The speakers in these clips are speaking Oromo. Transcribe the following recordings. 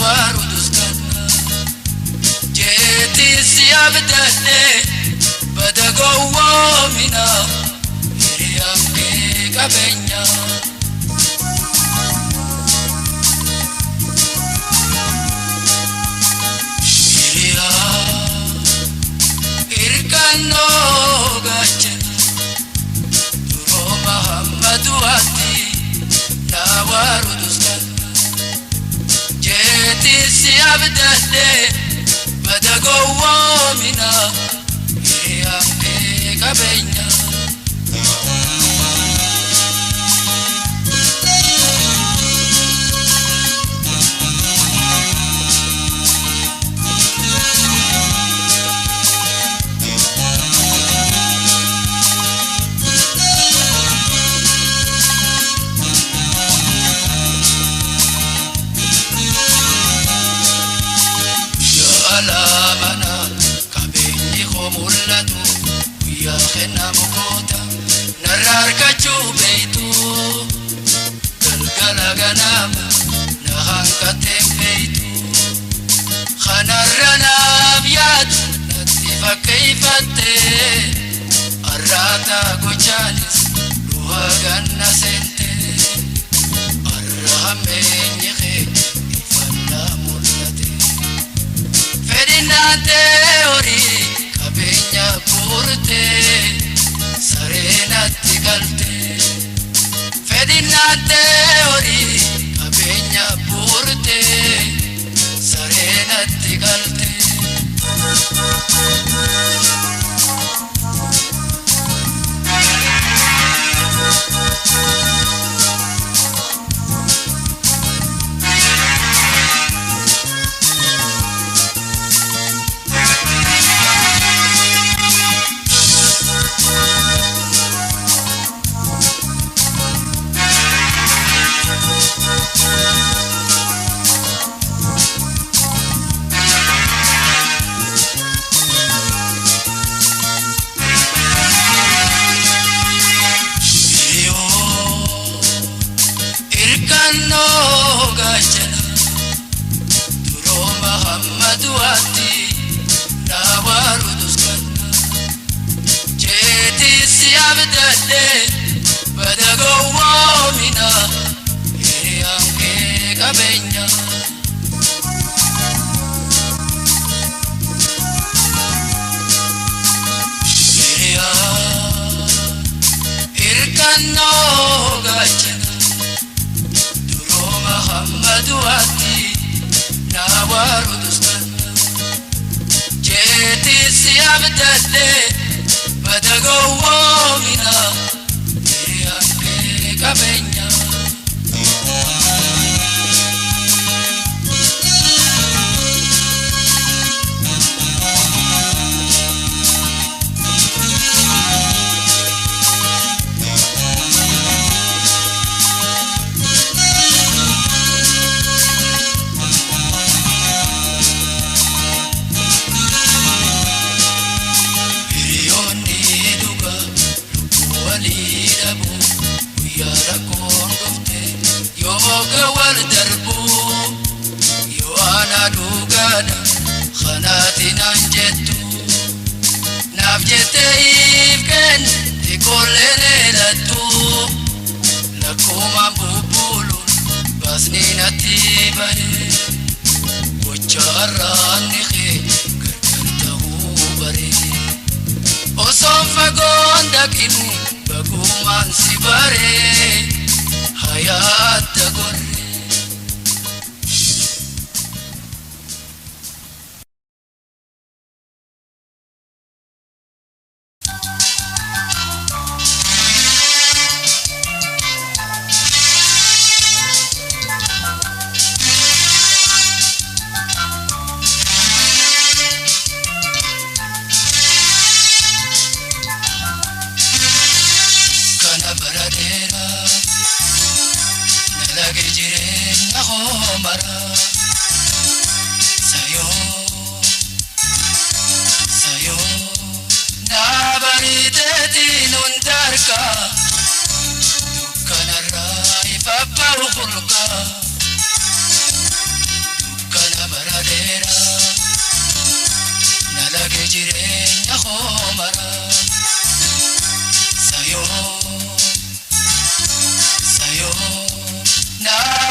nawaru duskana jeti siabdane badago mina iriyamke kabenya iriya irkano gachana duro Muhammadu ati nawaru duskana jeti siabdane badago mina iriyamke kabenya يا خنا مكوتا نرارك جوبيتو قلقلا غنام نهانك تنبيتو خنرنا بياد نتفا كيفتي الراتا قجالس روها غنى سنتي الرحمين يخي إفنا ملتي فدنا تيوري kabenya purte sarenatti galte fedinate ori kabenya purte sarenatti galte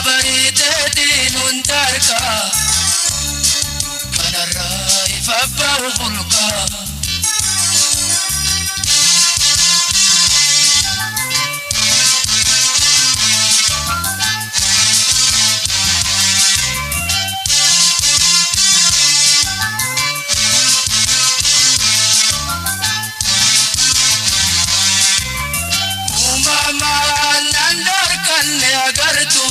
بريتتي ننتركا كان الراي فبا وخلقا وماما نندر كان يقرتو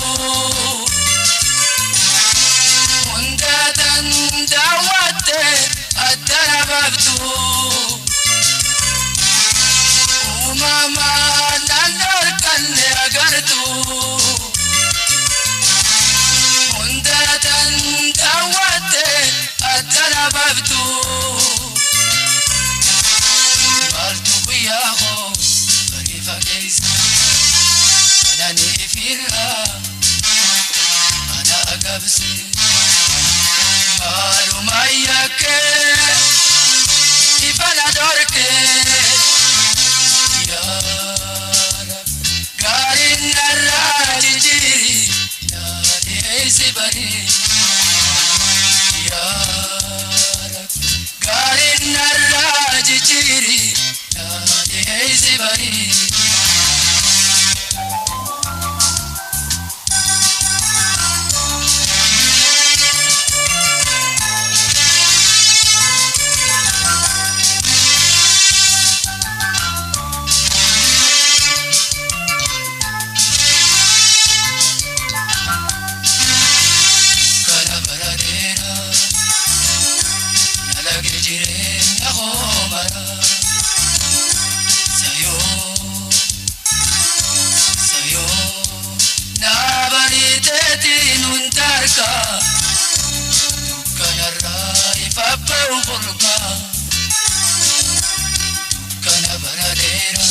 وندادا دعوت التنببتو وماما نندر كان يقرتو وندادا دعوت التنببتو قلتو ياهو بريفا كيس أنا نفيرها أنا أقبسي قالوا ما يكي إفنا دوركي يا رب قارن الراجي جيري نادي عيسي بري يا رب قارن الراجي جيري نادي عيسي بري كان الراي فبا وخلقا كان براديرا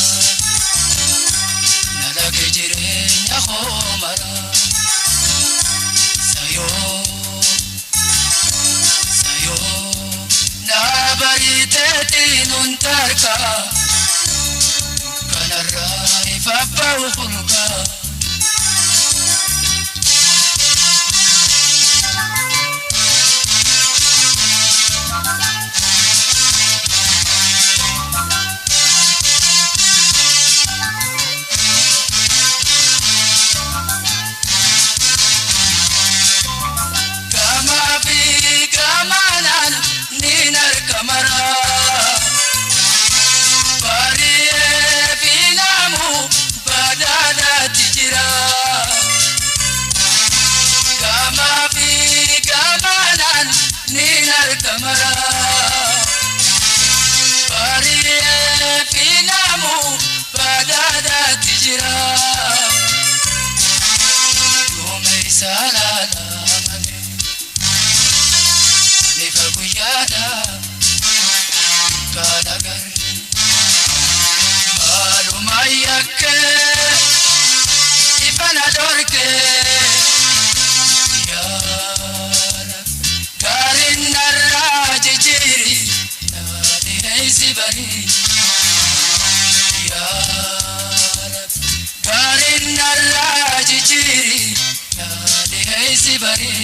نلاقي جيرين يا خومرا سيو سيو نابريتتي ننتركا كان الراي فبا وخلقا kamara bariye finamu badada tijira kama fi kamanan ninar kamara bariye finamu badada tijira yomei salala mane nifaguyada kadagar maluma yakke ifana dorke ya rab garin naraj jiri nadi haisi bari ya rab garin naraj jiri nadi haisi bari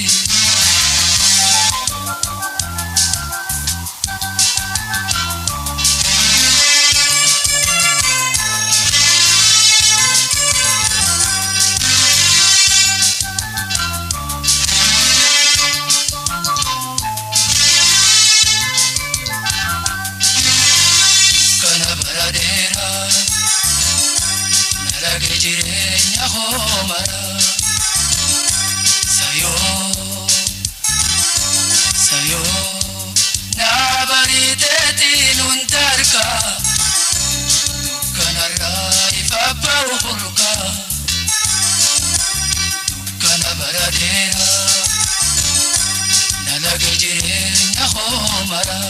jirenya homara sayo sayo nabariteti nuntarka kanarra ifabba ukhulka kanabaradera nalage jirenya homara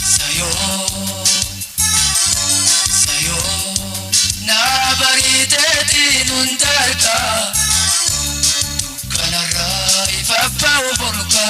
sayo sayo nabariteti nuntarka kanarra ifabba ukhulka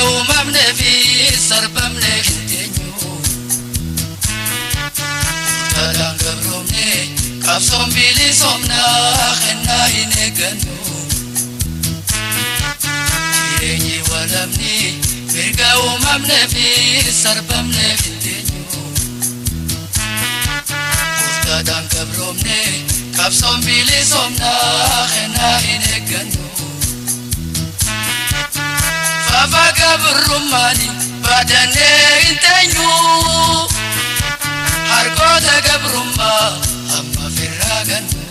uumamne fi sarbamne hin teenyu Murtaadhaan gabroomne qabsoon bilisomnaa kennaa hin eeggannu Jireenyi walamni mirga uumamne fi sarbamne hin teenyu Murtaadhaan gabroomne qabsoon bilisomnaa kennaa hin eeggannu Fafa gabrummaani baadannee hin teenyu Harkoota gabrummaa amma firraa gannu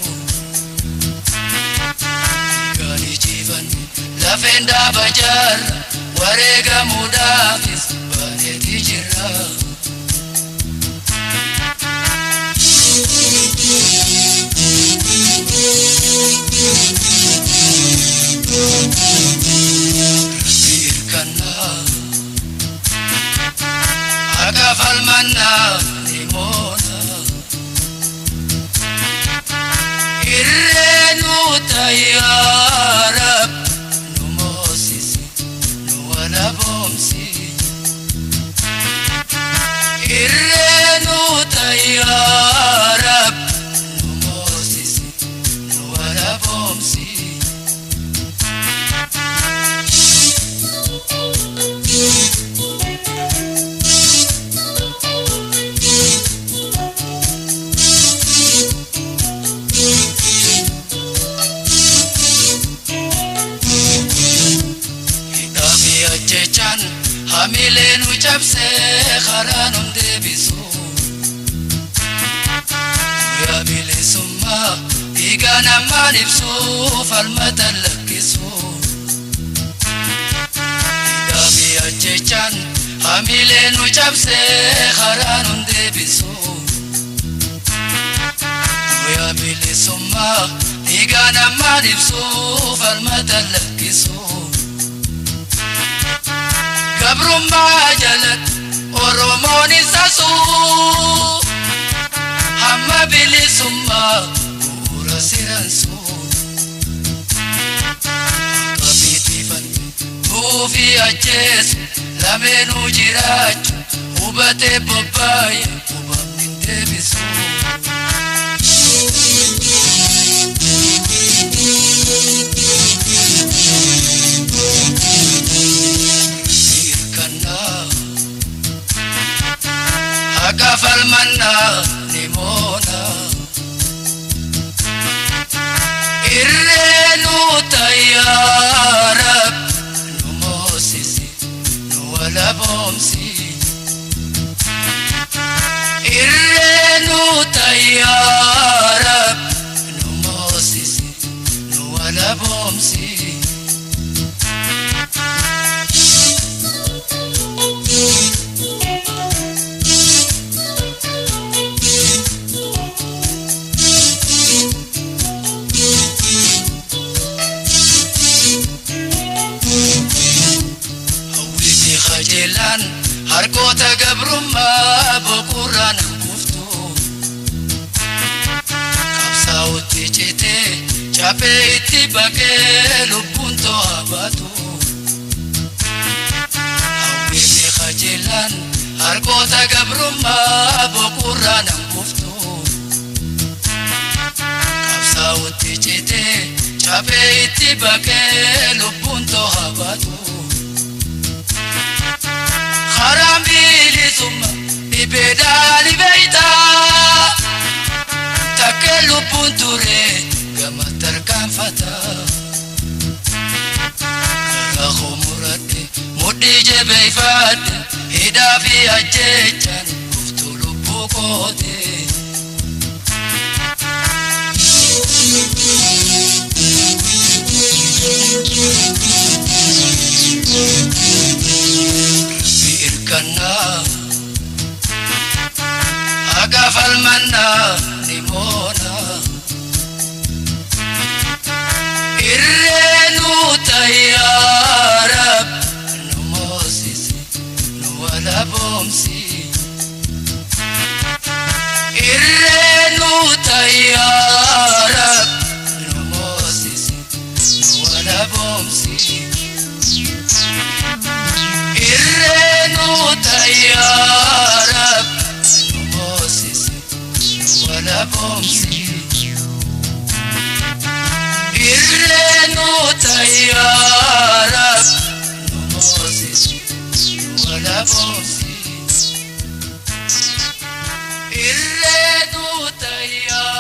Gaanii jiifannu lafeen dhaaba jaarra wareegamuudhaafis baaneetii jirra Falmanna nimona Irrenu tayyarab numosisi nuwala bomsi Irrenu tayyarab numosisi nuwala bomsi Hamilenu chapse kharanum debisu Ya bilisumma igana manifsu falmatan lakisu Idami ajechan hamilenu chapse kharanum debisu Ya bilisumma igana manifsu falmatan lakisu Gabrummaa jalat Oromoon isa suu Hamma bilisummaa bu'uura siransu Qabiitiifannu nuufi ajjeesu lameenuu jiraachu hubatee bobbaaye hubamni hin deebisu Falmanna nimona Irrenu tayyarab numosisi nuwala bomsi Irrenu tayyarab numosisi nuwala bomsi Harkoota gabrummaa boqorraan kuftu Qabsaa'utti citee chaphee itti baqee lubbuun to'a baatu Hawwiifi qajeelaan harkoota gabrummaa boqorraan kuftu Qabsaa'utti citee chaphee itti baqee lubbuun to'a baatu Haram bilisumma ibedali beita Takelu punture gama tarkanfata Karaho murate mudi jebeifate Hidafi ajechan kuftulu bukote Falmanna nimona Irrenu tayyarab numosisi nuwala bomsi Irrenu tayyarab numosisi boomsi irreenu tayyaara nu moosisu nu wala boomsi irreenu tayyaara.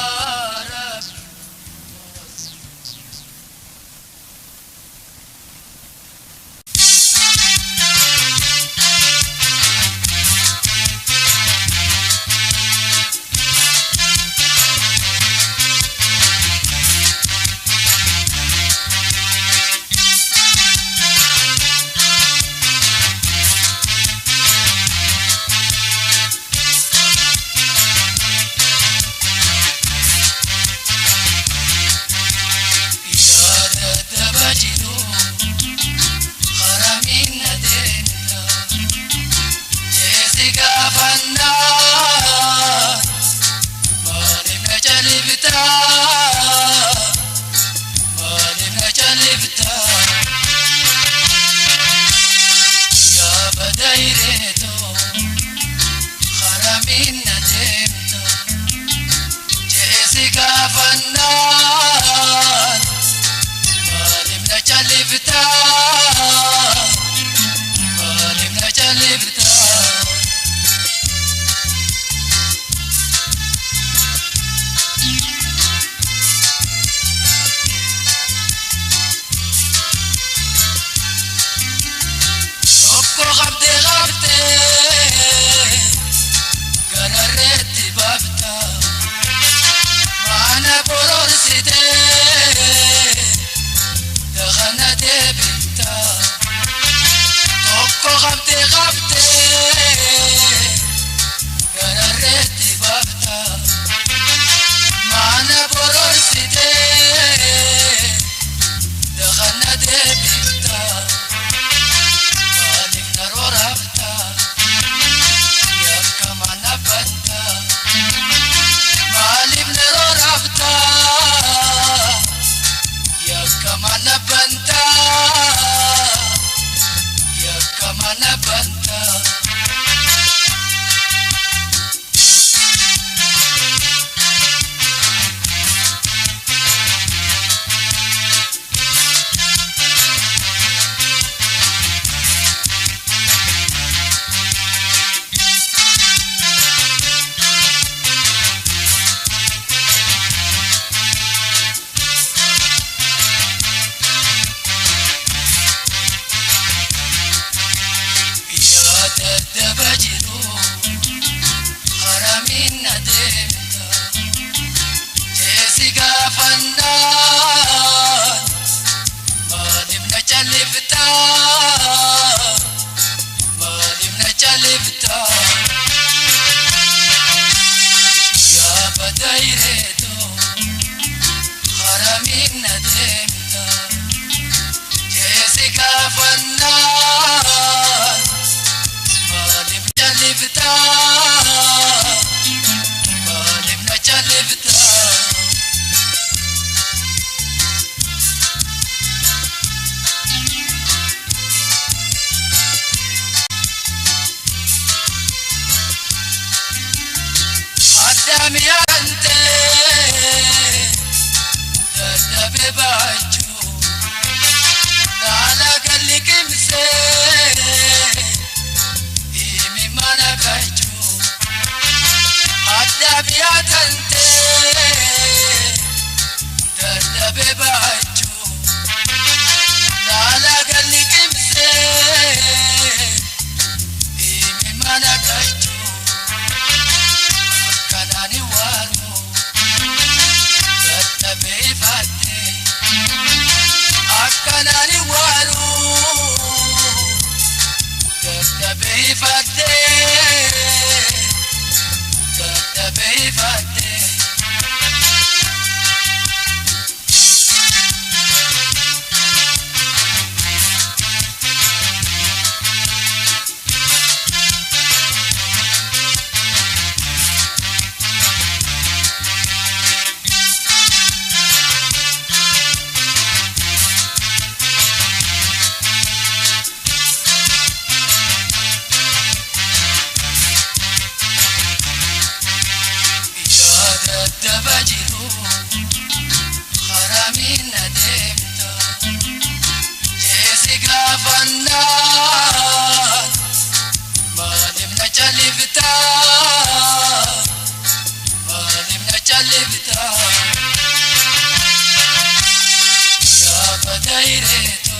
daireto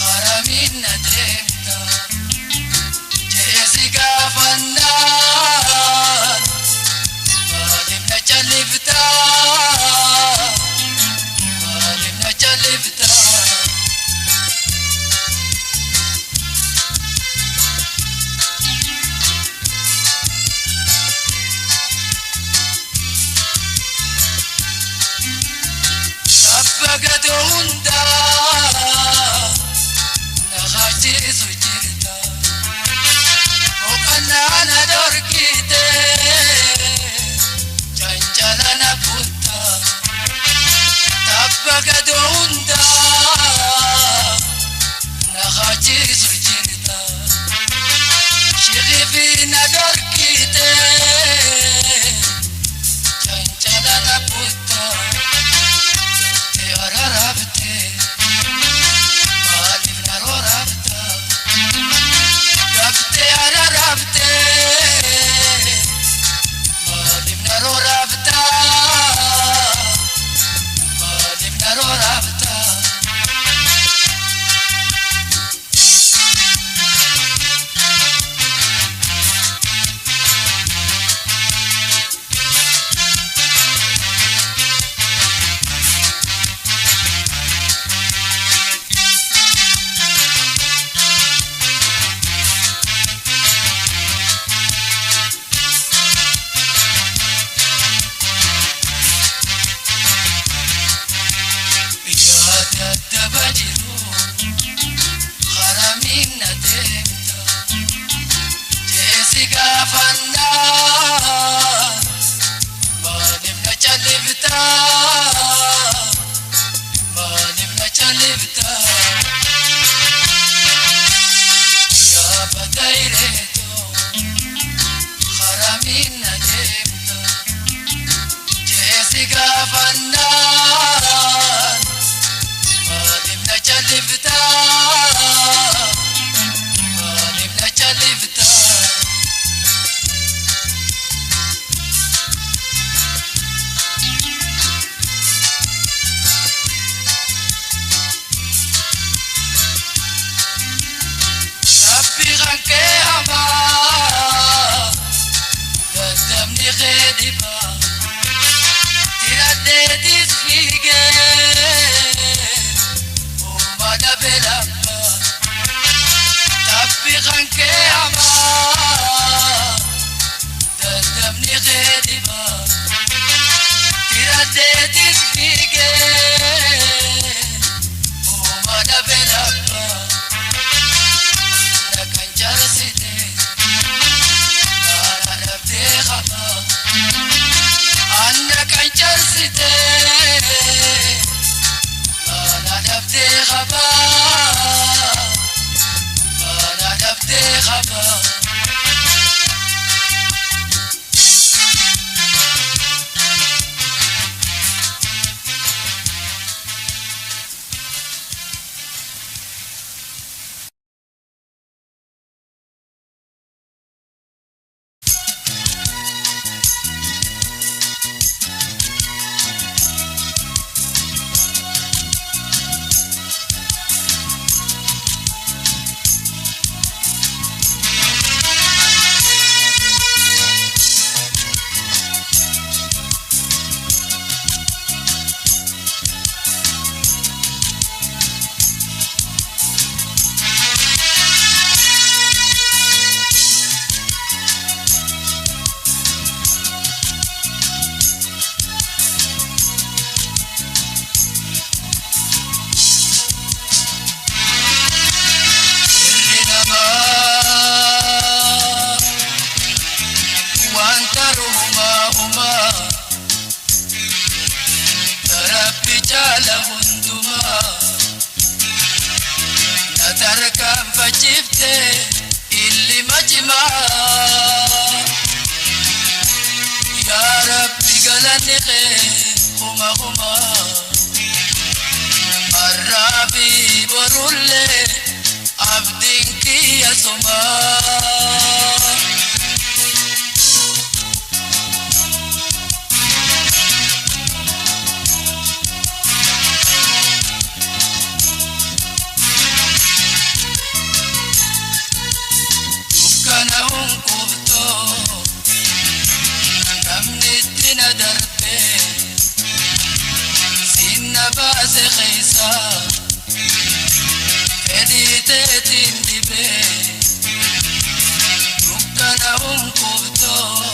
haramin nademta jessica fannan malim na chalibta Pagadunda nakhati sujirta okanana dorkite chanchalana putta pagadunda nakhati sujirta shirifina dorkite chanchalana putta Ararabte, Malib narorabta, Gabte ararabte, Malib narorabta, Malib narorabta. Arabi borulle abdinki ya soma baase keessa fedhiiteetiin dhibee dukkana hunqubtoo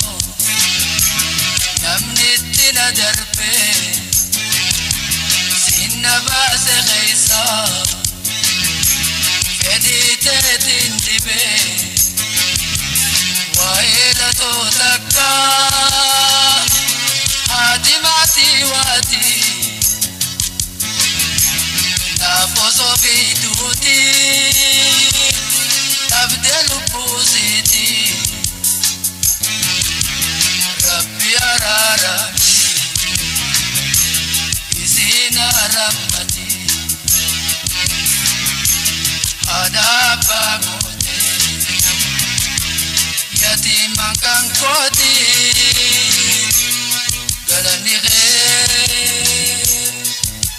namni itti na darbee sinna baase keessa fedhiiteetiin dhibee waa'eela tootakkaa haati maatii waatii naafosoo fi duutii dhabdee lubbuusiitii rabbi araarami isiin arammati haadha abbaa gootee yatiiman kan kootii galanni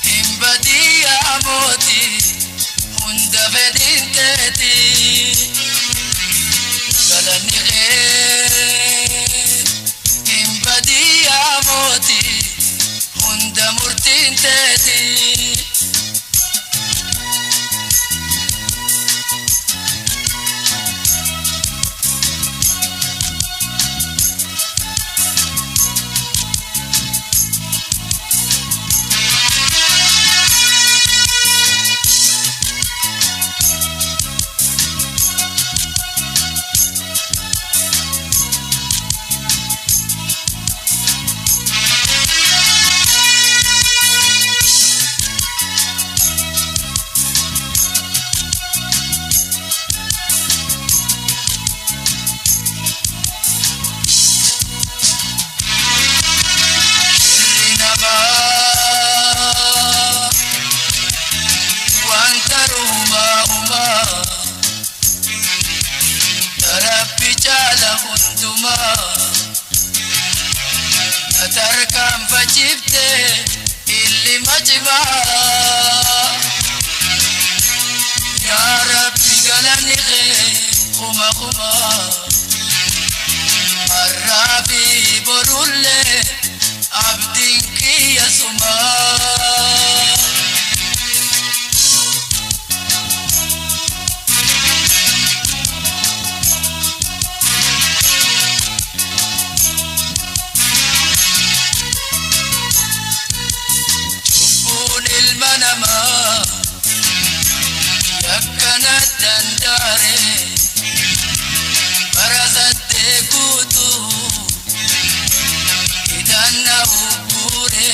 hin badiyyaa mootii hunda fedhiin teetii galanni hin badiyyaa mootii hunda murtiin teetii Natarkaan fajjifte illi majibaa yaa rabbi galanni kee kuma har'aa fi borullee abdiin kiyya sumaa yakkanat dandaare barasatte kuutu hidhanna uggure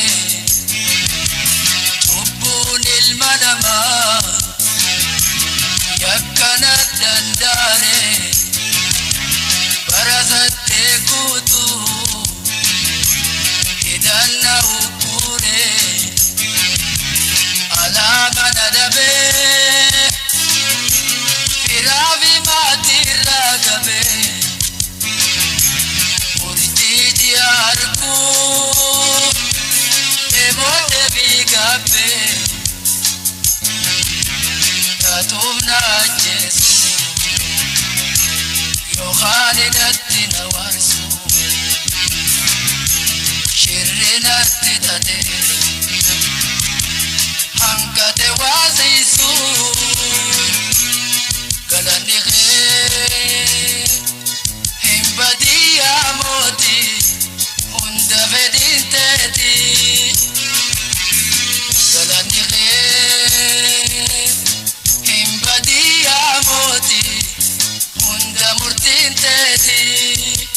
cubbuun ilma namaa yakkanat dandaare barasatte kuutu hidhanna uggure alaama nadabee firaafi maatirraa gabee murtii diyaarkuu eeboote biigabbee taatuuf na ajjeesu yookaan hidhatti na warsu shirri natti tatee hankate waasisu galanni hin badiyyaa mootii hunda fedhiin teetii galanni hin badiyyaa mootii hunda murtiin teetii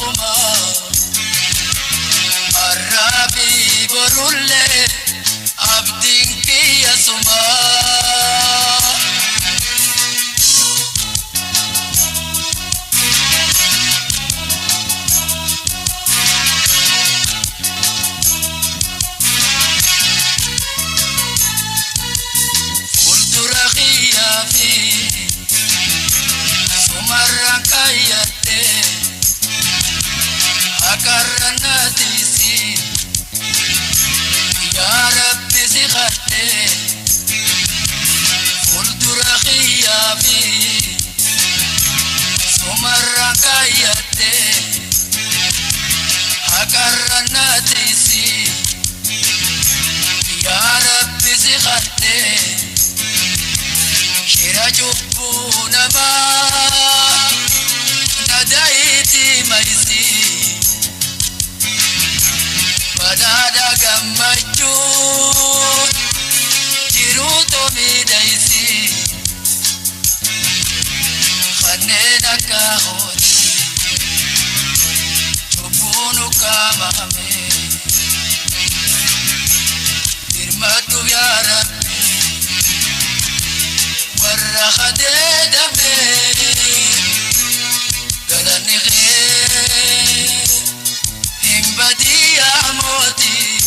خما الرابي برولي عبدك يا سما أكرنا تيسي يا ربي سخرتي ولد رخيا في سمر كايتي أكرنا تيسي يا ربي سخرتي شرا جبونا ما ندايتي ميسي Badada gammachu jiruto midaisi khanena kahoni chubunu kamame irmatu ya rabbi warra khadedame galani بدي أموتي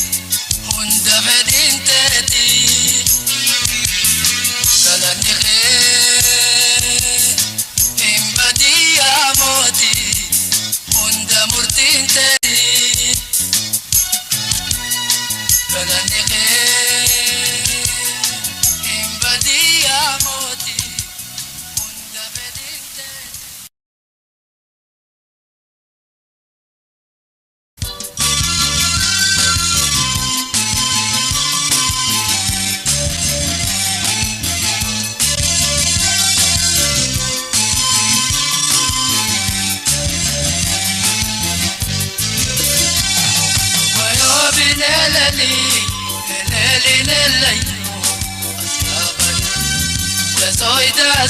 هند بدين تدي كلني خير هم بدي أموتي هند مرتين تدي كلني خير هم بدي أموتي هند بدين تدي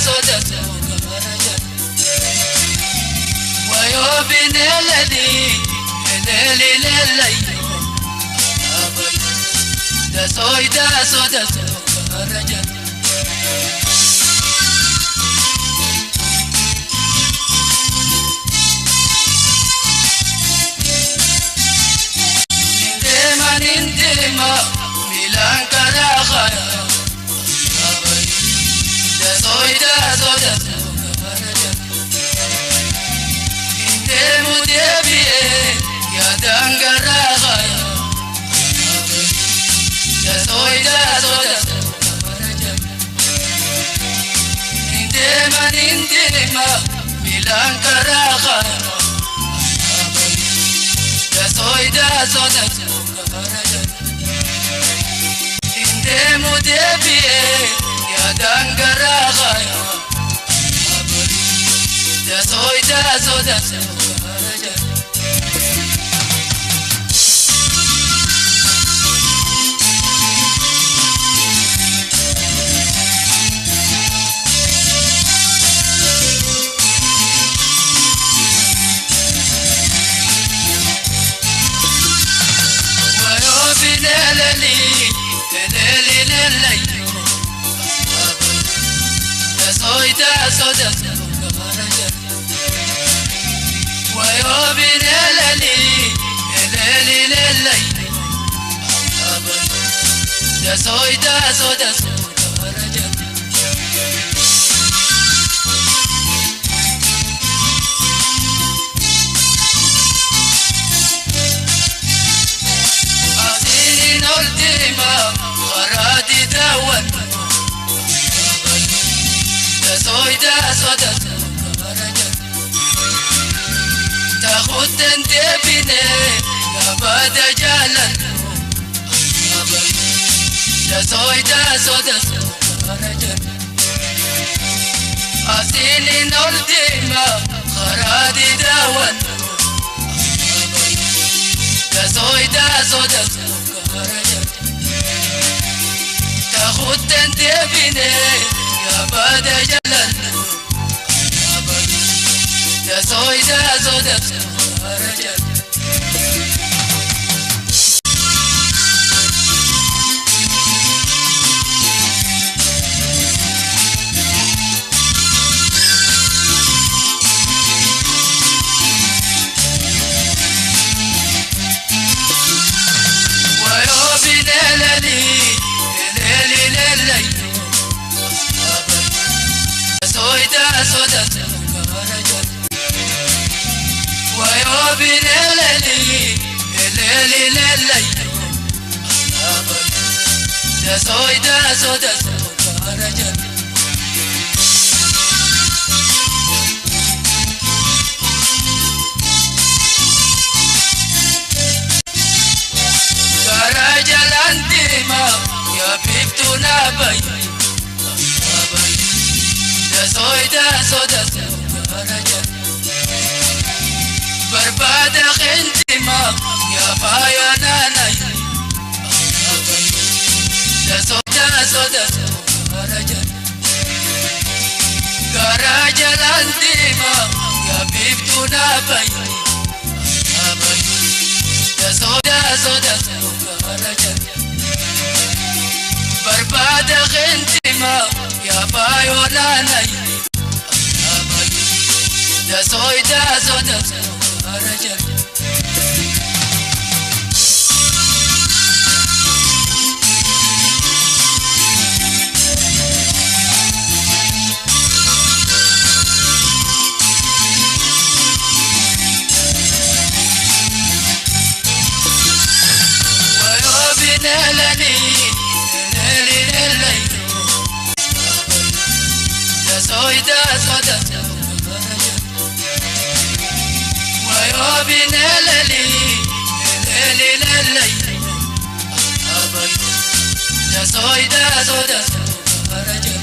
soda wayo bineladi lelelelayo da soda karaja indema milan karakhaya soda indemu debie ya dangara khaya ya soda indema milan karakhaya ya soda indemu debie ya dangara khaya da soda wayo binelali lelelelayo da soda wayo binelali lelelelayo da soda asini noltima gharadi dawan da soda تاخد انت بيني يا بدا جلال يا soda asili noldima kharadi dawan يا soda تاخد انت بيني يا بدا جلال يا soda رجل Berbada khintima ya bayana nay da soda rajan garaja lantima ya bibtuna bay da soda rajan berbada khintima ya bayana nay da soda رجل ويوبنا لني الليل يا سويدا ويوبنا للي يا سويدا رجل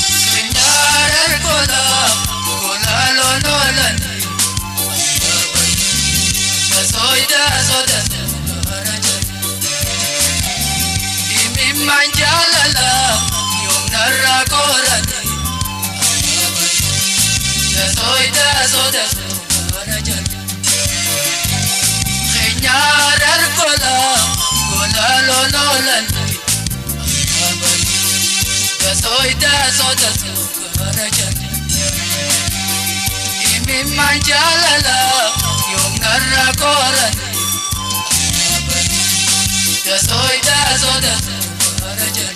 سنجار الكولا لولن يا سويدا رجل manjalala yung narakoran ya soida rajan khenyarar kola lololan ya soida rajan imim manjalala yung narakoran ya soida رجل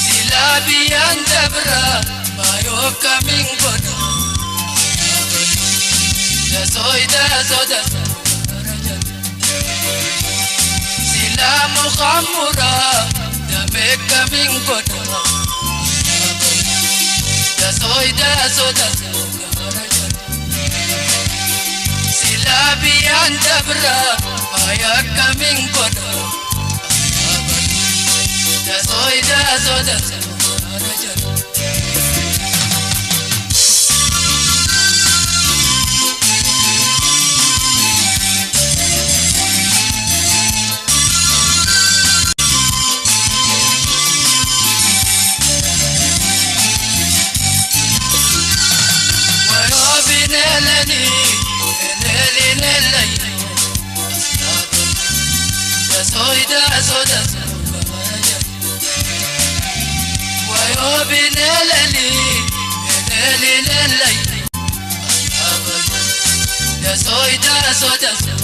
Silabian dabra mayo kaming bodo da soida rajan silamu khamura da me kaming bodo da soida rajan silabian dabra mayo kaming bodo da soida rajan bineleli neleli lelai abayu daso rajan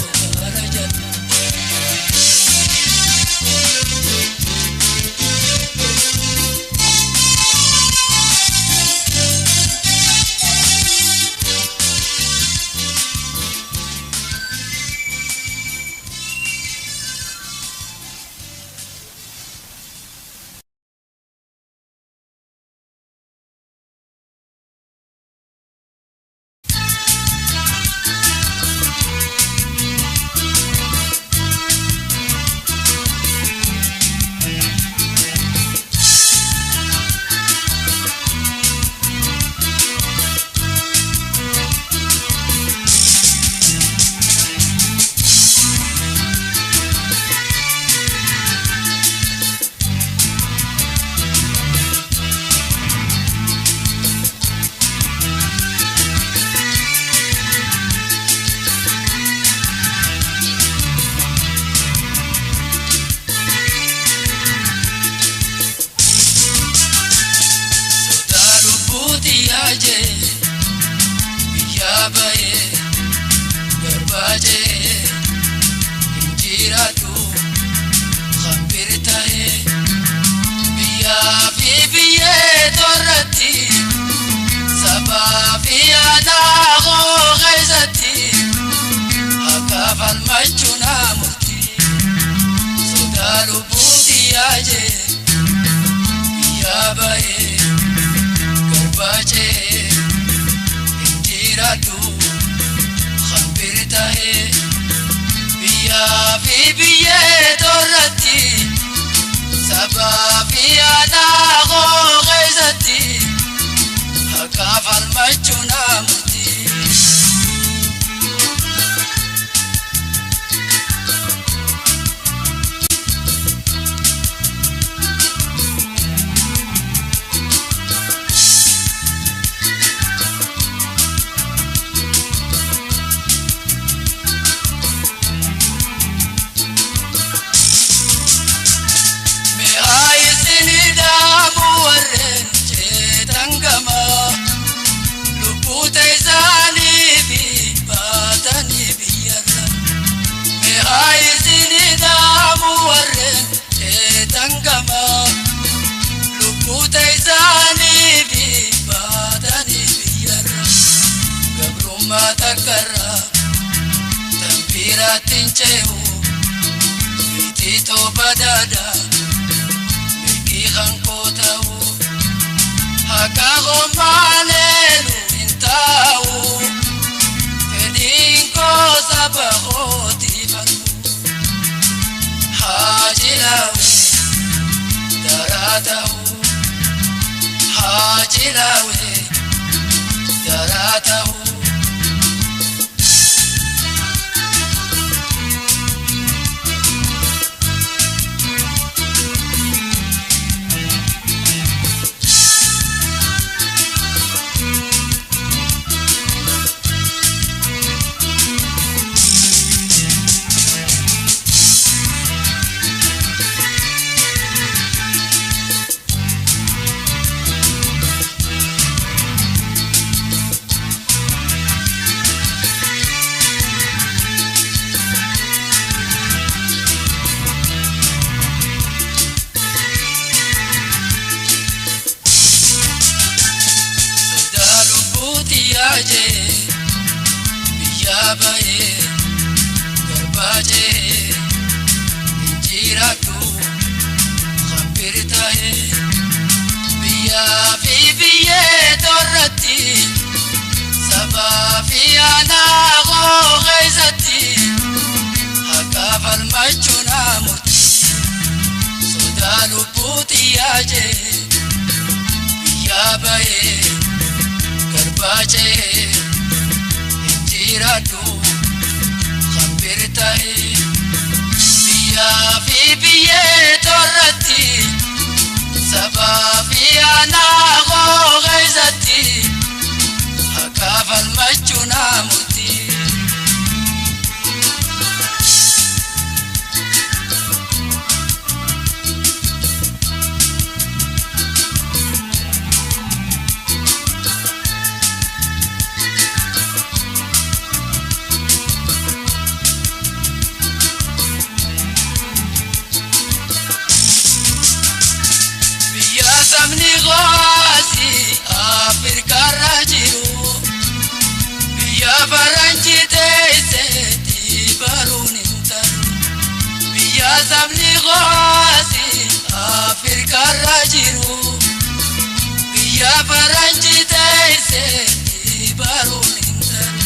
keetii baruun hin taru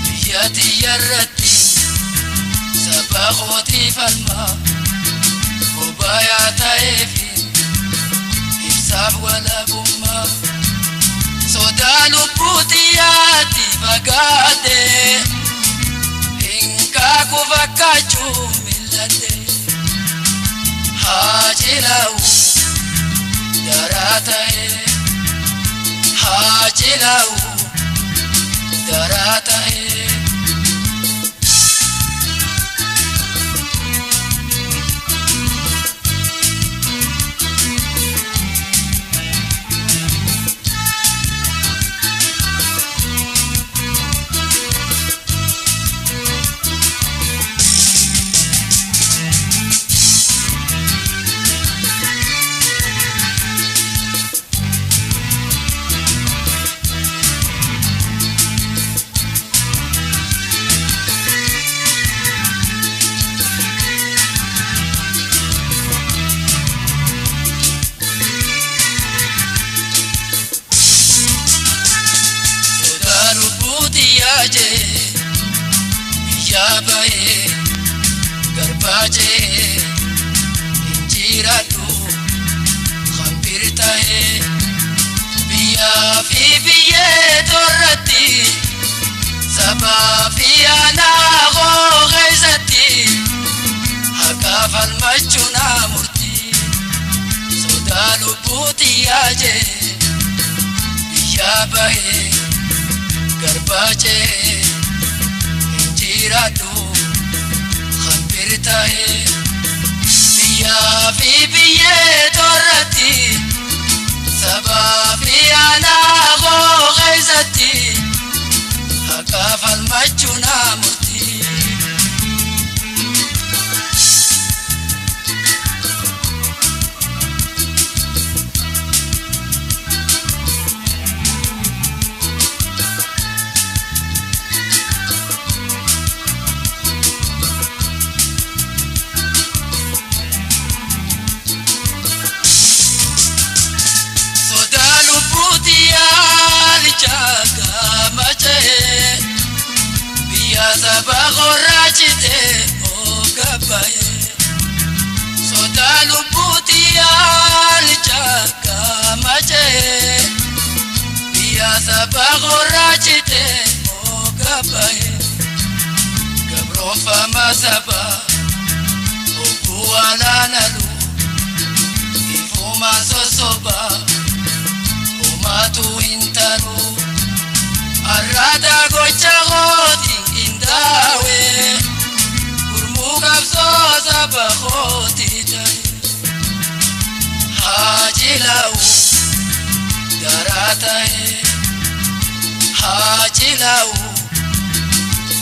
biyya tiyyarratti saba kootii falmaa obayaa ta'eefi ibsaaf walabummaa sodaa lubbuu xiyyaatti fagaatee hinkaaku fakkaachuu mil'attee haa cilaa'u daraa ta'ee haa cilaa'u daraa ta'ee. Yabae garbaje injiradu khambirtae biya fi biye torati saba fi ana go gaizati hakafal machuna murti sodalu putiyaje yabae garbaje Ratu khambirtae biya fi biye torati saba fi ana go gaizati hakafal machuna murti Saba gorachite o kapaye sodalu putia lichaka mache biya saba gorachite o kapaye kabron fama saba o kuala nalu ifuma sosoba o matu intaru arada gocha godi dawe kurmugab so saba khoti jai hajilau darata hai hajilau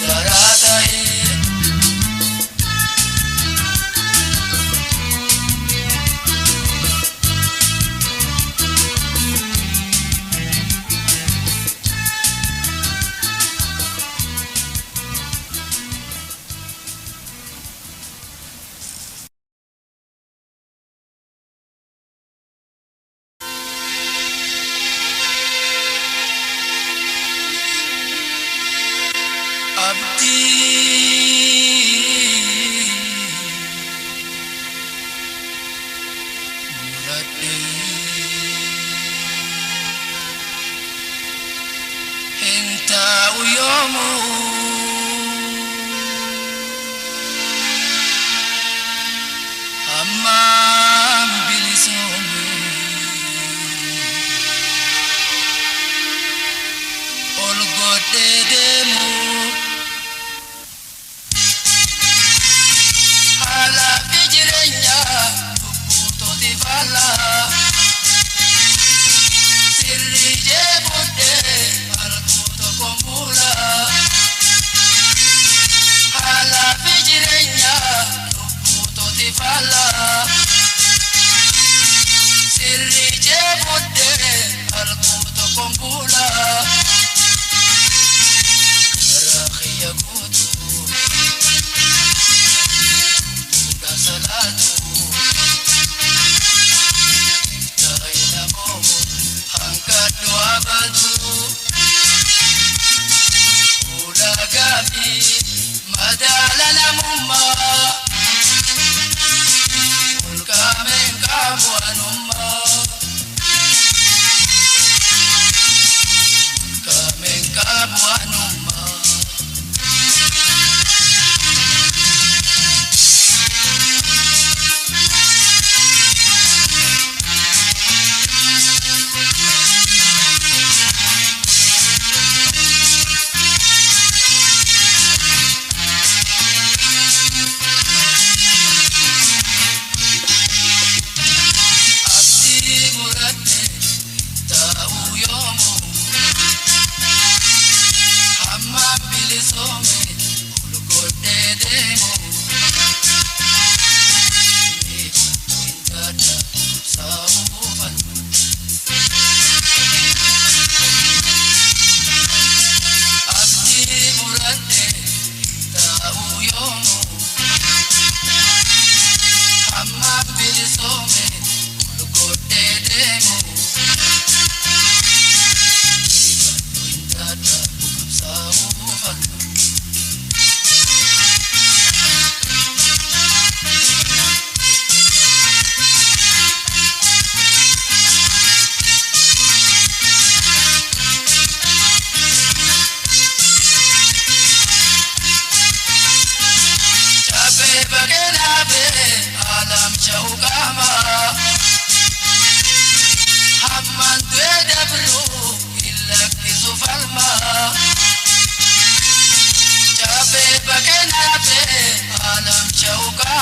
darata hai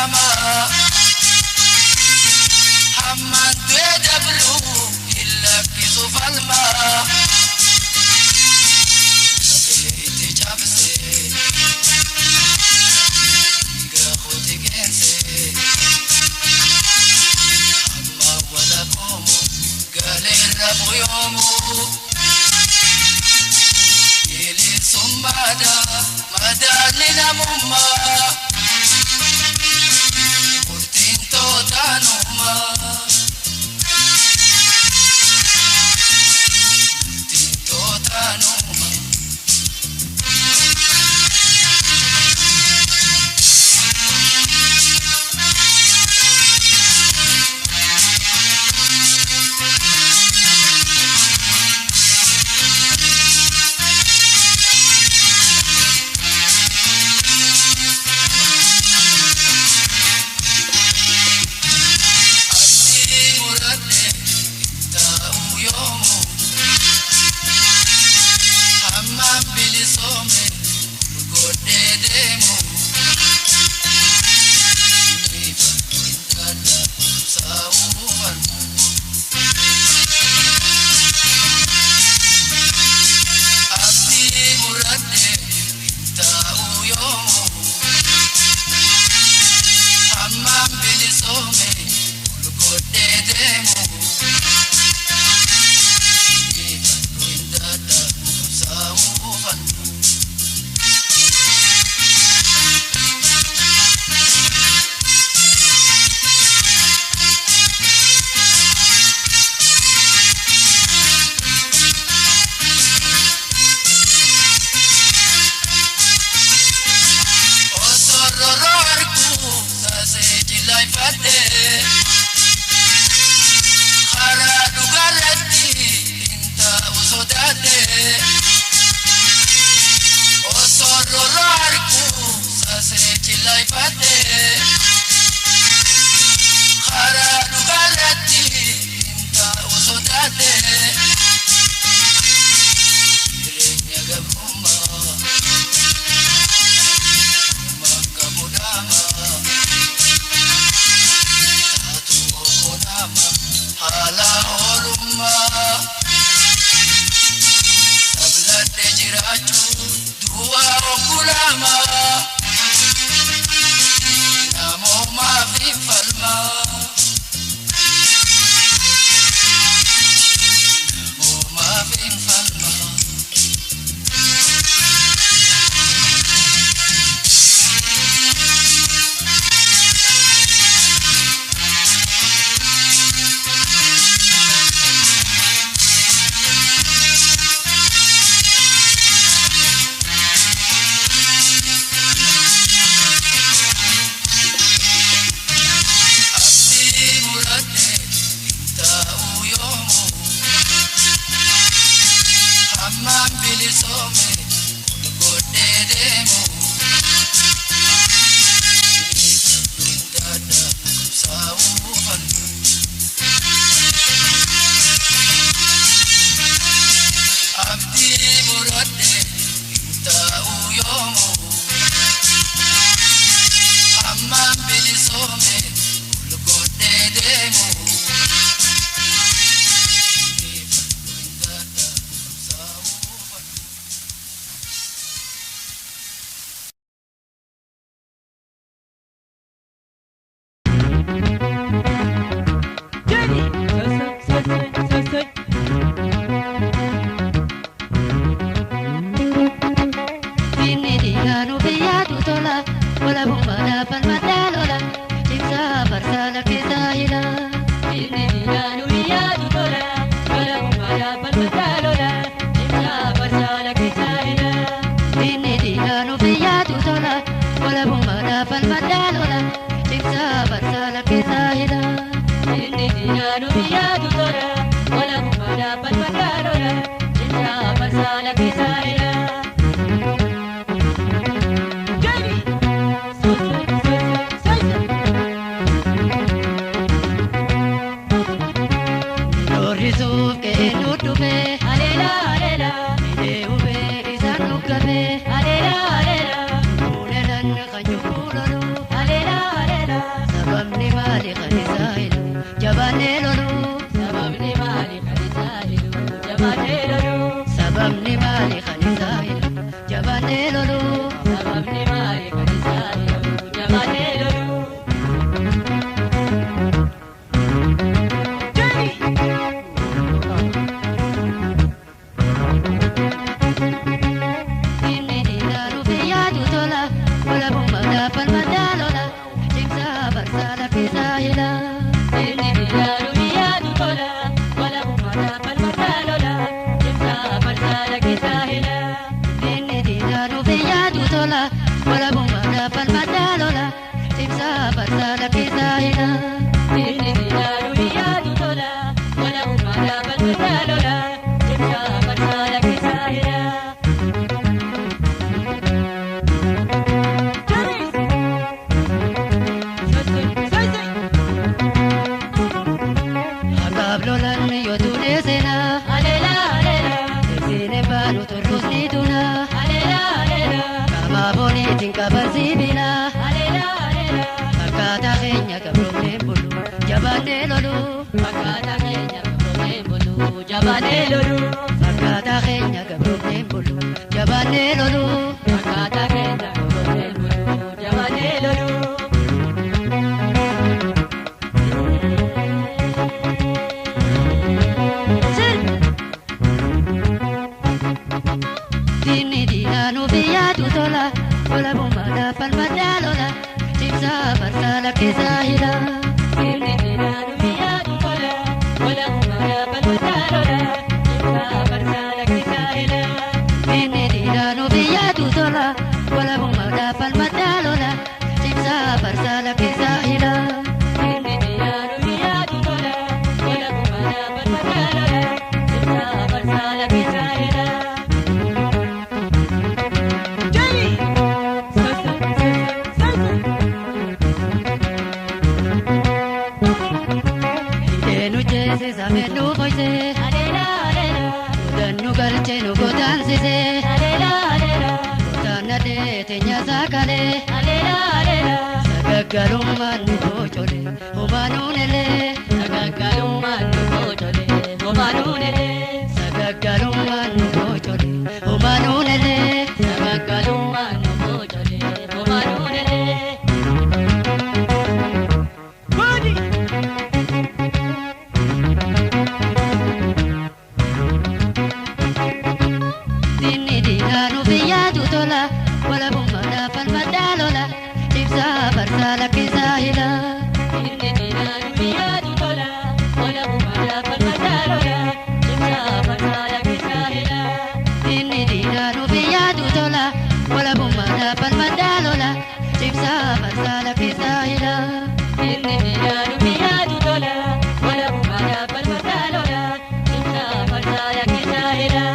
mudama hamman tuedabru illa kisufalma ite chabse iga khotigense hamma wala bomu gale rabu yomu ili sumbada madalina mumma urtinto tanuma urtinto tanuma Alela, saahilu jabaatee lolu sababni maali kan saahilu jabaatee lolu sababni maali kan saahilu jabaatee lolu inni diinaru biyyaatu tola wala bumada palmadalola jimsa barsala kisahila inni diinaru biyyaatu tola wala bumada palmadalola jimsa barsala kisahila inni diinaru biyyaatu tola wala bumada palmadalola jimsa barsala kisahila inni diinaru biyyaatu tola wala bumada palmadalola jimsa barsala kisahila Lolan yo tune sena alela alela sine banu turus ni tuna alela alela kama boni tingka bersibila alela alela akata kenya kabrone bulu jabane lolu akata kenya kabrone bulu jabane lolu akata kenya kabrone bulu jabane lolu akata kenya kabrone bulu jabane lolu Dini dinanu biyatu tola wala bumada palmadalola jimsa barsala kisahila Dini dinanu biyatu tola wala bumada palmadalola jimsa barsala kisahila Dini dinanu biyatu tola wala bumada palmadalola jimsa barsala kisahila Dini dinanu biyatu tola wala bumada palmadalola jimsa barsala kisahila se samenu koise alela alela danu garche no godan se alela alela godana de tenya sakale alela alela sagagalumma nu chole homanunele sagagalumma nu chole homanunele sagagalumma nu chole homanunele sagagalumma nu chole homanunele Dinanu biyatu tola wala bumada palmadalola jimsa barsala kisahila dinanu biyatu tola wala bumada palmadalola jimsa barsala kisahila dinanu biyatu tola wala bumada palmadalola jimsa barsala kisahila dinanu biyatu tola wala bumada palmadalola jimsa barsala kisahila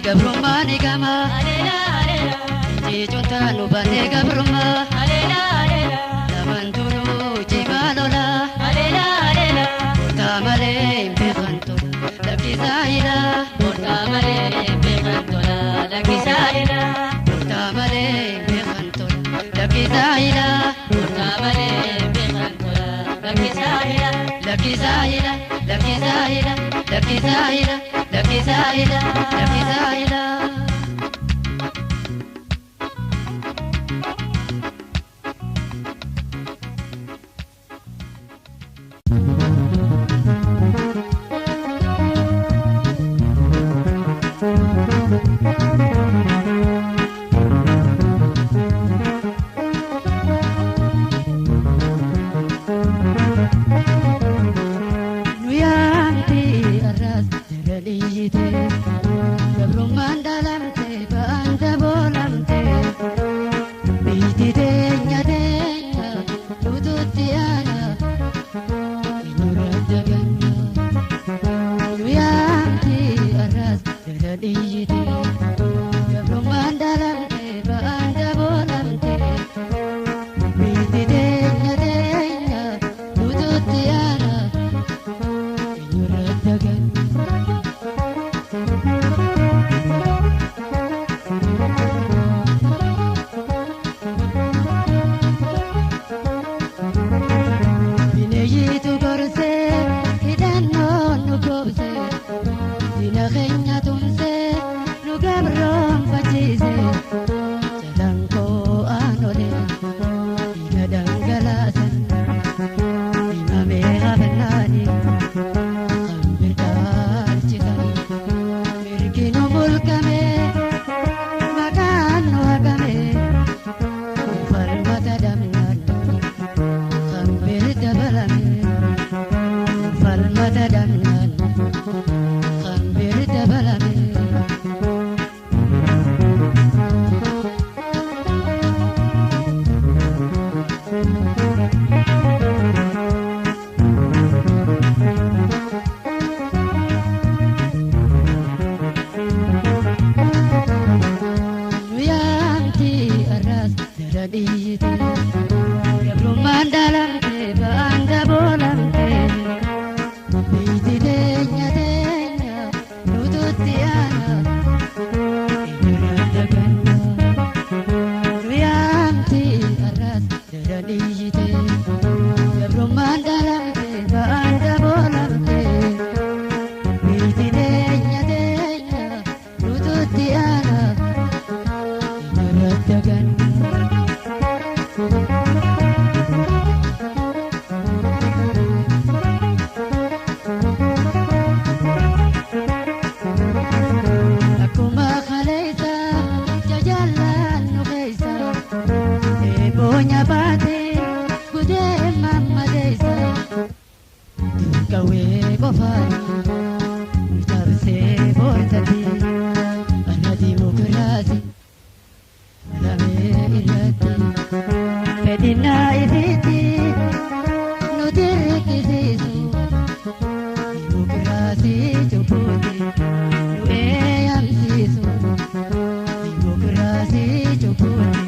Gabrumani gama alela alela jijonta no bane gabruma alela alela lamanduru jibalola alela alela portamale bekantola lakisaila portamale bekantola lakisaila portamale bekantola lakisaila portamale bekantola lakisaila lakisaila lakisaila lakisaila lakisaila lakisaila Nuyanti arras galiyite gabru mandala Radiyite Gabruman dalam te banda bolam te Biti denya nututiana Inyuranda ganda Nuyamti aras radiyite Gabruman dalam te banda bolam te Biti denya nututiana Inyuranda ganda Punya bate gude mama desa kawe kofani tarse bortati ana demokrasi lame ilati medina ibiti nudirki sisu demokrasi chuputi nue am sisu demokrasi chuputi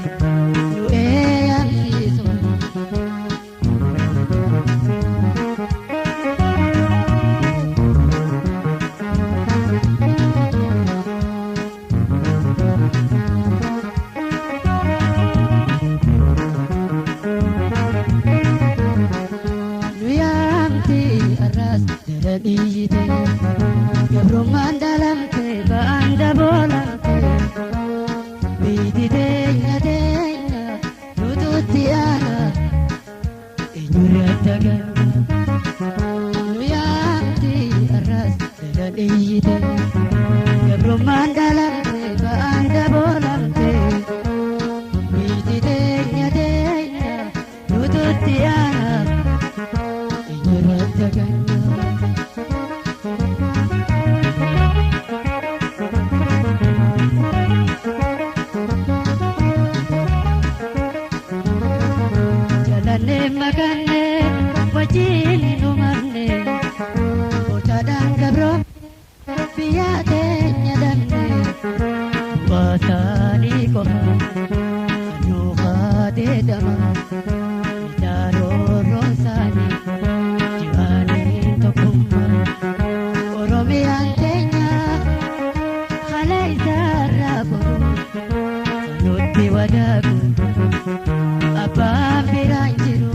Radiyite Gabruman dalam te banda bolam te Biti denya nututiana Inyurata ganda Nuyamti aras radiyite Gabruman dalam te banda bolam te Biti denya nututiana Inyurata ganda Magane wajin numarne Botadan gabro Piyate nyadanne Batani koha Anuka de dama Itaro rosani Jiwani tokuma Oromi antenya Khalai zarabu Anuti wadagu Apa piranjiru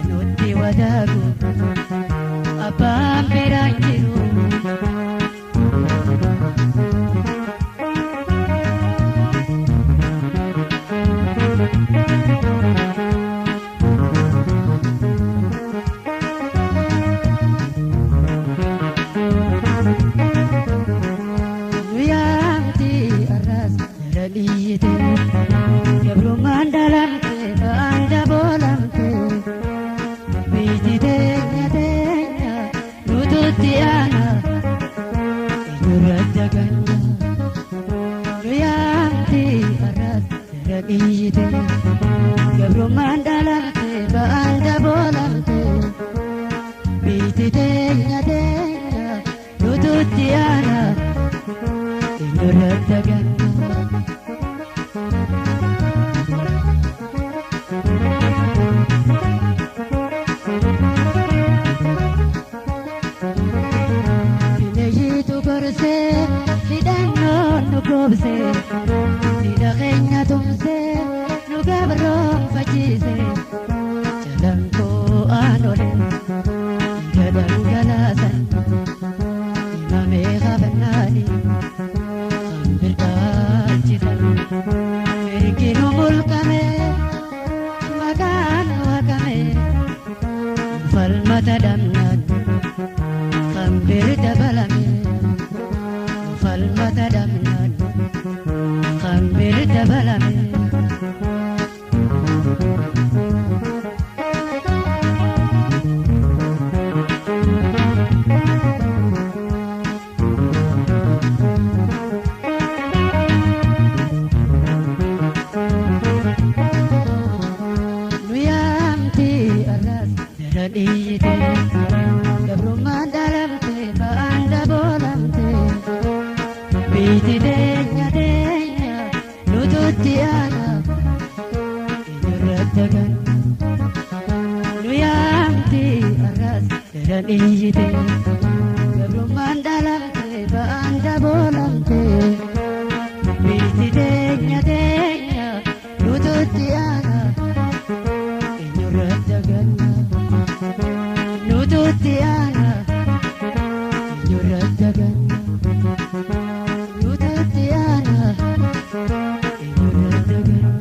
Anuti wadagu Apa piranjiru Nuyamti aras radiyite Gabruman dalam te banda bolam te Biti denya nututiana Inyurata ganda Nuyamti aras radiyite Gabruman dalam te banda bolam te Biti denya nututiana Inyurata ganda Nugobse, sida kenya tumse, nugabron fajise, jalanko anole, jalan galasan, imame khabanani, kambir kacisan, merikinu mulkame, makan wakame, fal mata damnan, kambir dabalame, fal mata damnan. Kambir dabalame Nuyamti aras radiyite Gabruman dalam te banda bolam te Biti denya nututiana dagan Nuyamti aras dan ijite Gablum mandalante banda bolante Biti denya nututiana Inyurat dagan Nututiana Inyurat dagan Nututiana Inyurat dagan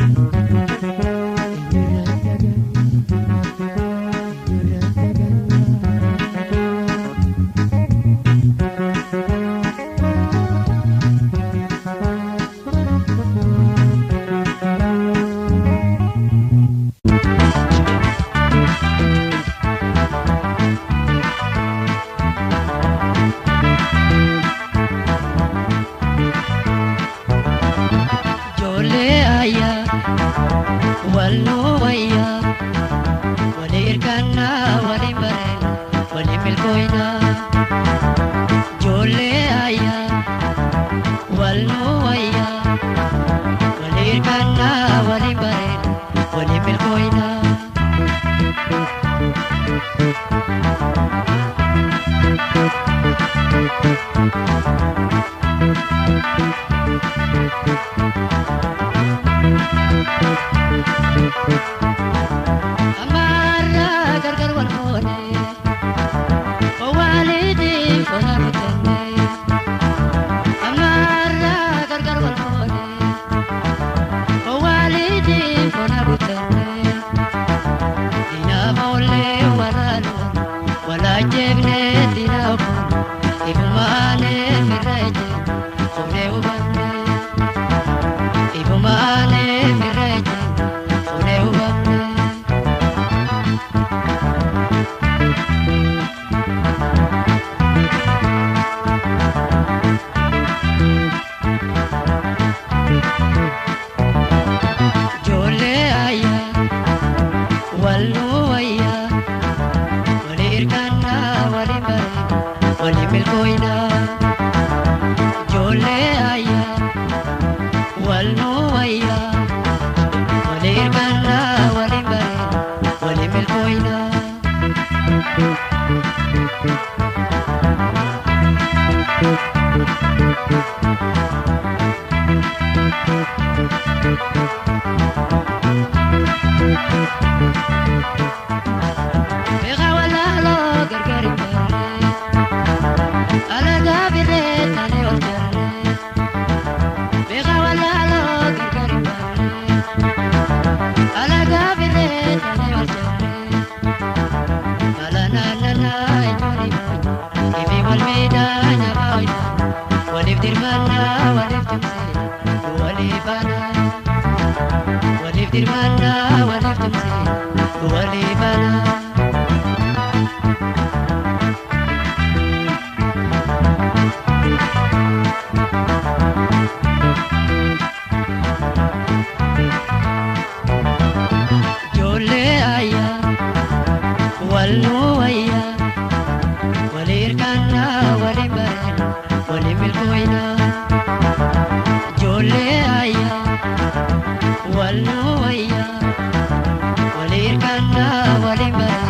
Walir kana walimba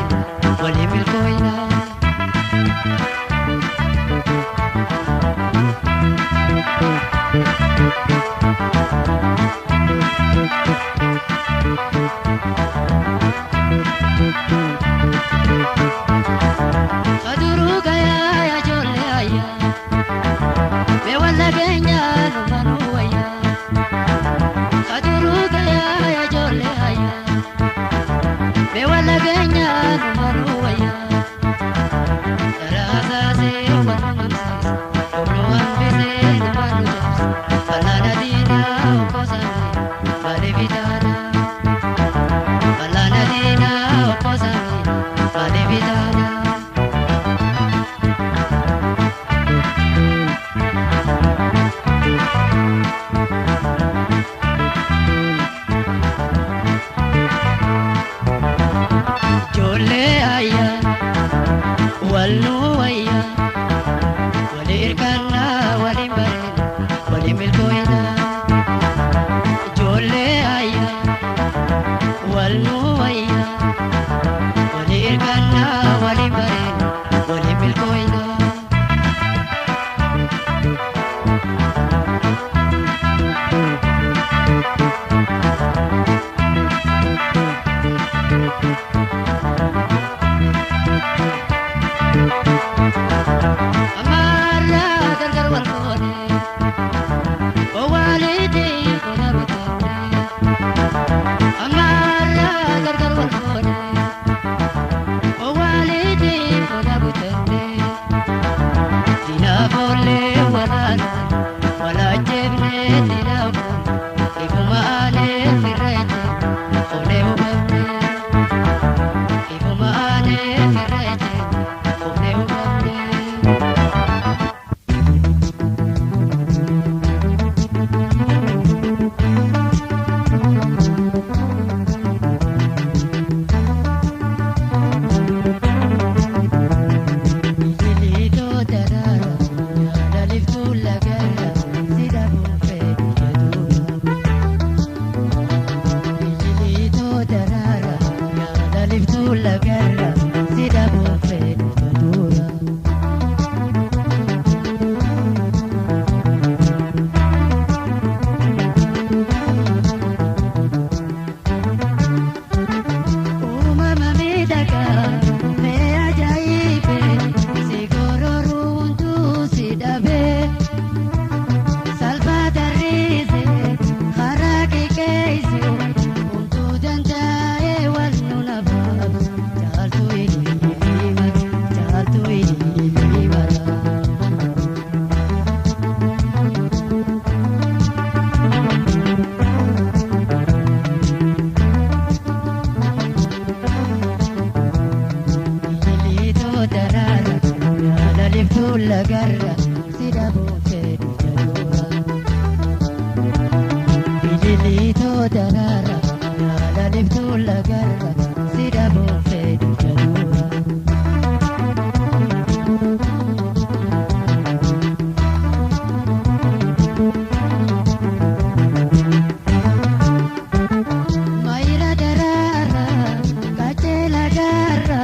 والنوية ولإركنا ولبرين ولبالكوينا أمارا غرغر والكوني ووالدي كنا بطوني أمارا غرغر والكوني ووالدي كنا بطوني دينا بولي ولا جبني دينا بولي إفما آني في الرجل خوني وببني إفما آني في الرجل خوني وببني la guerra, si da buffet, madura. Oh mamma mi daga, me ajaibe, si gororundu si dabe, salva da rise, haraki keisi, untu dantae wal nunaba. La garra si da buffet jadura Bidilito darara la liftu la garra si da buffet jadura Maira darara kache la garra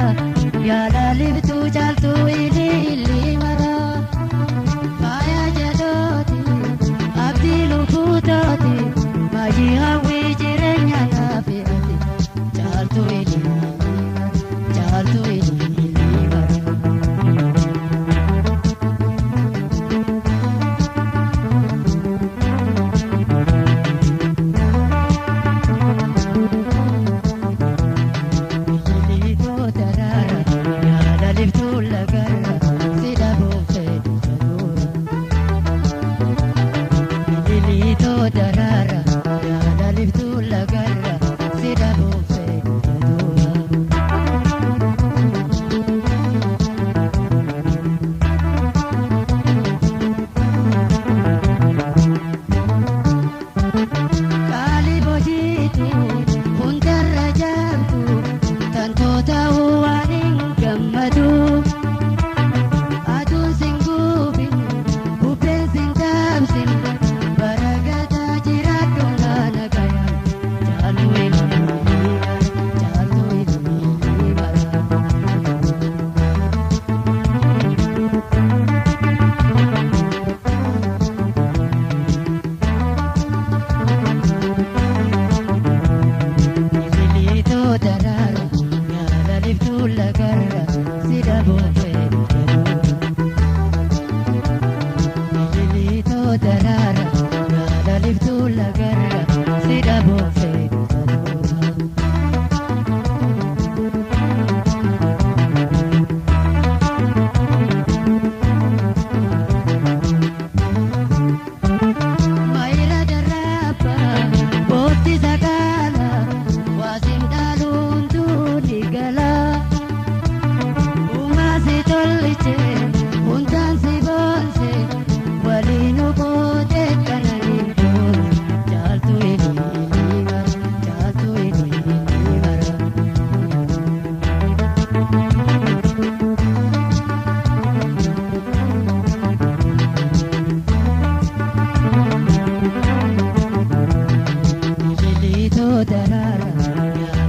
ya la liftu jaltu ili Hawi jirenya nafiati jaltu ini Bidilito darara ya liftu la garra si da buffet jadura Bidilito darara liftu la garra si da buffet jadura Kali bojitu untar rajamtu tanto tahu aning gammadu adun singgubin bupen sing tamsin baragata jiradun nagaya jalu ini Bidilito darara ya liftu la garra si da buffet Bidilito darara ya liftu la garra si da buffet Maira darapa boti sagala wasim dalundu digala umasi tolice untan si bonse walinu bote kananin pun jaltu ini mara Bidilito darara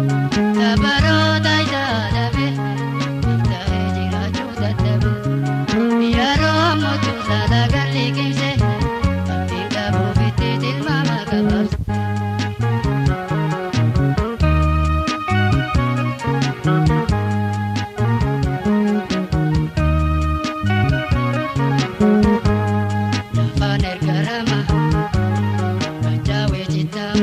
Tabaroota jaalame ta'ee jiraachuu dadhabe yeroo mootuu salaagaan liqimse abdiin dhabuuf itti tilmaama gabaabse. Lafaan erga rama kachaawee citaa.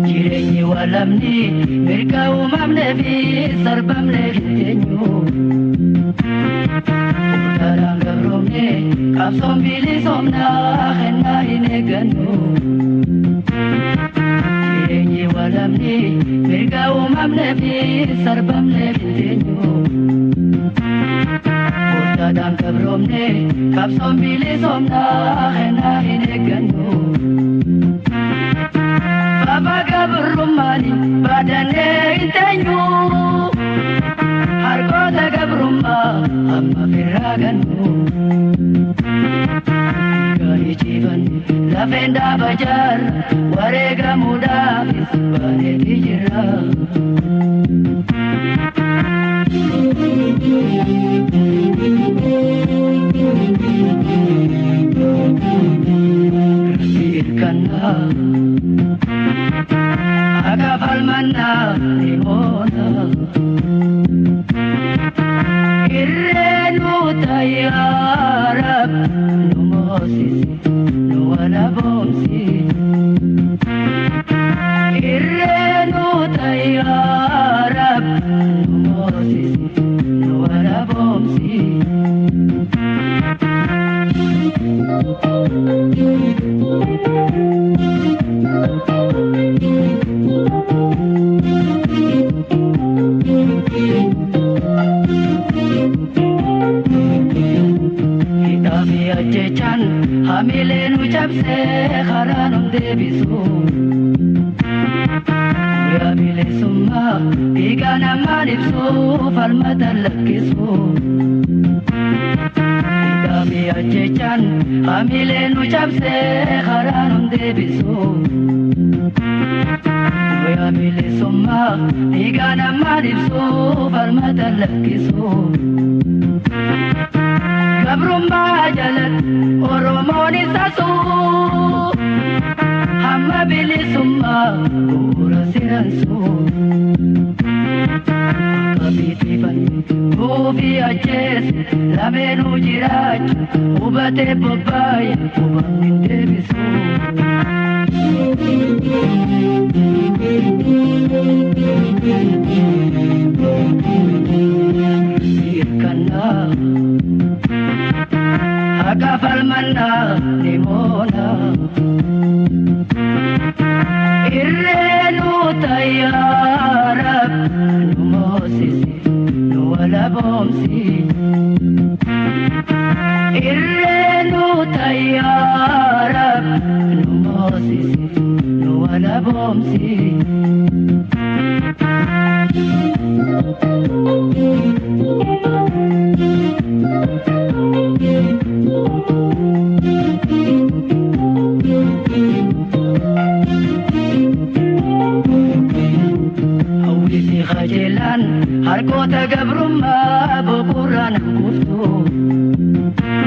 Jireenyi walamni mirga uumamne fi sarbamne fiteenyu Utaraan gabroomne qabsoon bilisomna kennaa hin eeggannu Jireenyi walamni mirga uumamne fi sarbamne fiteenyu Utaraan gabroomne qabsoon bilisomna kennaa hin eeggannu Baga berumani badane intenyu Hargota gabrumma amma firaganu Gani ciban lafenda bajar warega muda bane dijira Irkana Agafal manna limona Irrenu tayyarab Numosisi nuwala bomsi Irrenu tayyarab Numosisi nuwala bomsi Ajechan hamilenu chapse kharanum debisu Ya bile summa igana manipsu falmatan lakisu Idami ajechan hamilenu chapse kharanum debisu Ya bile summa igana manipsu falmatan lakisu Gabrumma jalat oromoni sasu Hamma bilisumma ura siransu Kabitifan ufi aches lamenu jiraj ubate babay ubamnin debisu Irkana Agafal manna limona Irrenu tayyarab Numosisi nuwala bomsi Irrenu tayyarab Numosisi nuwala bomsi Hawisi khajelan harkota gabrumma bukuran kuftu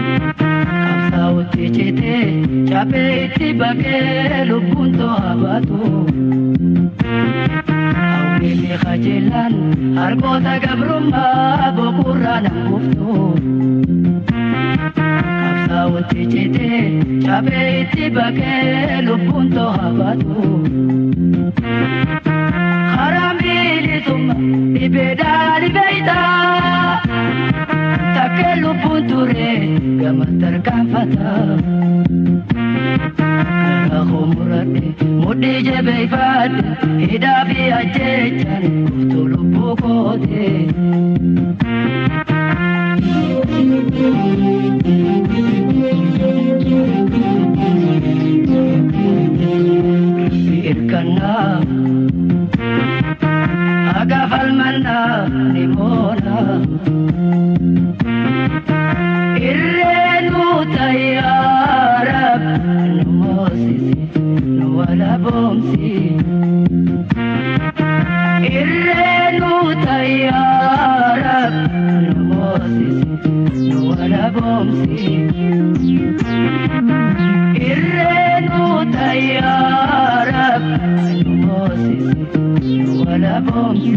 Kamsauti chite chape iti bake lubunto abatu Hawisi khajelan harkota gabrumma bukuran kuftu Kamsauti chite chape iti bake lubunto abatu Harambilisumma ibedali beita Takelu punture gamatar kafata Karahu murade mudi jebeifat Hidafi ajechan kuftulu bukote Irkana Agafal manna limona Irrenu tayyarab Numosisi nuwala bomsi Irrenu tayyarab Numosisi nuwala bomsi Irrenu tayyarab Numosisi nuwala bomsi